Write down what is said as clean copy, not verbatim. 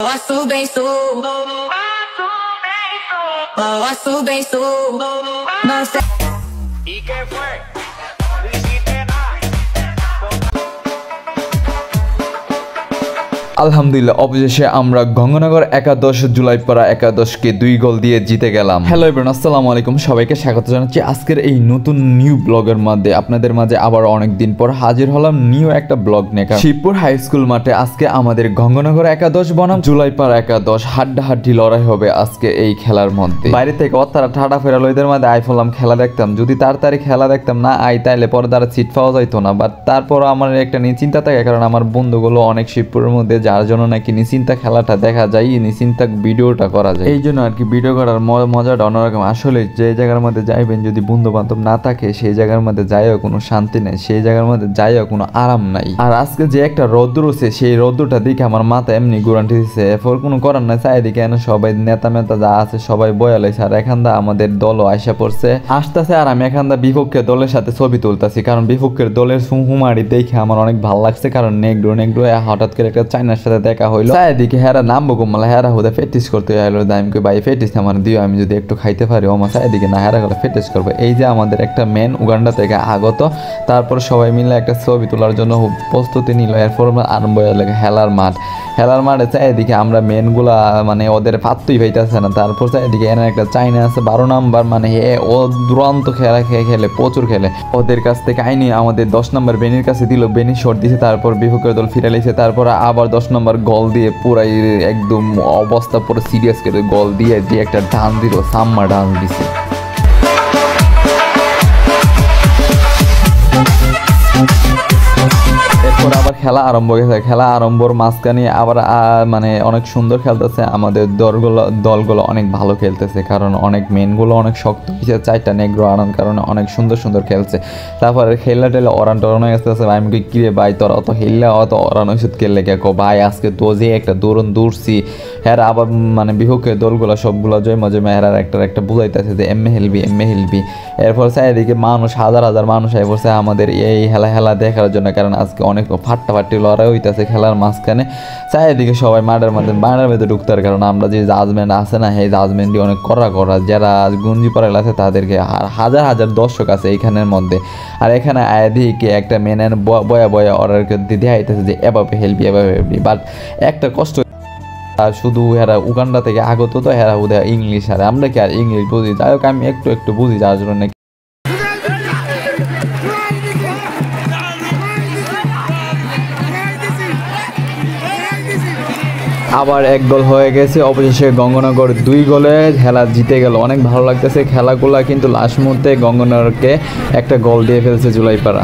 Posso bem sou. Posso bem sou. Não sei. ¿Y qué fue? No hiciste nada. আলহামদুলিল্লাহ অবশেষে আমরা গঙ্গানগর একাদশ জুলাইপাড়া একাদশকে 2 গোল দিয়ে জিতে গেলাম। হ্যালো এভরিওয়ান, আসসালামু আলাইকুম, সবাইকে স্বাগত জানাচ্ছি আজকের এই নতুন নিউ ব্লগের মধ্যে। আপনাদের মাঝে আবার অনেক দিন পর হাজির হলাম নিউ একটা ব্লগ নিয়ে। শিবপুর হাই স্কুল মাঠে আজকে আমাদের গঙ্গানগর একাদশ বনাম জুলাইপাড়া একাদশ হাড্ডাহাড্ডি লড়াই হবে আজকে এই খেলার মধ্যে। বাইরে থেকে তারা ঠাডা ফেরা লইদের মধ্যে আই ফেললাম খেলা দেখতাম, যদি তাড়াতাড়ি খেলা দেখতাম না আই তাইলে পরে তারা সিট পাওয়া যাইতো না। বাট তারপর আমার একটা নিয়ে চিন্তা থাকে, কারণ আমার বন্ধুগুলো অনেক শিবপুরের মধ্যে, যার জন্য নাকি নিশ্চিন্তা খেলাটা দেখা যায়, নিশ্চিন্তা ভিডিওটা করা যায়, এই জন্য আর কি ভিডিও করার মজাটা অন্যরকম। আসলে যে জায়গার মধ্যে যাইবেন যদি বন্ধু বান্ধব না থাকে, সেই জায়গার মধ্যে যাইও কোনো শান্তি নেই, সেই জায়গার মধ্যে যাইও কোনো আরাম নাই। আর আজকে যে একটা রৌদ্র আছে, সেই রৌদ্রটা দেখে আমার মাথা এমনি গুরান্টি দিচ্ছে। এরপর কোনো করার নাই, চারিদিকে এনে সবাই নেতা মেতা যা আছে সবাই বয়া লাইছে। আর এখানটা আমাদের দলও আইসা পড়ছে আসতেছে, আর আমি এখানটা বিপক্ষের দলের সাথে ছবি তুলতেছি, কারণ বিপক্ষের দলের হুমারি দেখে আমার অনেক ভালো লাগছে। কারণ নেগডো হঠাৎ করে একটা চাইনার সাথে দেখা হইলো, চারিদিকে হেরা নামবো কমলা হেরা হুদা ফেটিস করতে আইলো। দামকে ভাই ফেটিস আমার দিও, আমি যদি একটু খাইতে পারি আমার চারিদিকে না হেরা গেলে ফেটিস করবো। এই যে আমাদের একটা মেন উগান্ডা থেকে আগত, তারপর সবাই মিলে একটা ছবি তোলার জন্য প্রস্তুতি নিল। এরপর আরম্ভ হয়ে লাগে হেলার মাঠে চারিদিকে আমরা মেনগুলা মানে ওদের পাত্তই পাইতেছে না। তারপর চারিদিকে এনে একটা চাইনা আছে 12 নাম্বার, মানে ও দুরন্ত খেলা খেলে প্রচুর খেলে। ওদের কাছ থেকে আইনি আমাদের 10 নম্বর বেনির কাছে দিল, বেনি শট দিছে, তারপর বিপক্ষের দল ফিরে লাইছে। তারপর আবার 10 নম্বর গোল দিয়ে পুরাই একদম অবস্থা পুরো সিরিয়াস করে গোল দিয়ে একটা ডান দিল, সাম্মা ডান দিছে। এরপর আবার খেলা আরম্ভ হয়েছে, খেলা আরম্ভর মাঝখানে আবার মানে অনেক সুন্দর খেলতেছে আমাদের দলগুলো অনেক ভালো খেলতেছে, কারণ অনেক মেনগুলো অনেক শক্ত হয়েছে, 4টা নেগ্রো আনার কারণে অনেক সুন্দর খেলছে। তারপরে খেলা টেলা অরান টরান হয়ে আসতেছে। আমি কিরে ভাই তোরা অত হেললে অত অরান ওষুধ খেললে গেকো ভাই, আজকে তো যে একটা দৌড়ছি। হ্যাঁ আবার মানে বিপক্ষের দলগুলো সবগুলো জয়মা হেরার একটা বুঝাইতেছে যে এমএ হেলবি। এরপর চারিদিকে মানুষ হাজার মানুষ আই পড়ছে আমাদের এই খেলা দেখার জন্য, কারণ আজকে অনেক ফাট্টাফাটি লড়াই হইতেছে খেলার মাঝখানে। চারিদিকে সবাই মাঠের মধ্যে ঢুকতার, কারণ আমরা যে জাজমেন্ট আছে না, সেই জাজমেন্টই অনেক করা যারা গুঞ্জি পাড়াল আছে তাদেরকে হাজার দর্শক আছে এইখানের মধ্যে। আর এখানে আয়াদিকে একটা মেনের বয়া অর্ডারকে দিতে আইতেছে যে এভাবে হেলবি। বাট একটা কষ্ট, শুধু হেরা উগান্ডা থেকে আগত, তো হেরা উদয় ইংলিশ, আর আমরা কি আর ইংলিশ বুঝি? যাই হোক আমি একটু বুঝি, যার জন্য আবার 1 গোল হয়ে গেছে। অবশেষে গঙ্গানগর 2 গোলে খেলা জিতে গেল, অনেক ভালো লাগতেছে খেলাগুলা। কিন্তু লাস্ট মুহূর্তে গঙ্গানগরকে একটা গোল দিয়ে ফেলছে জুলাইপাড়া।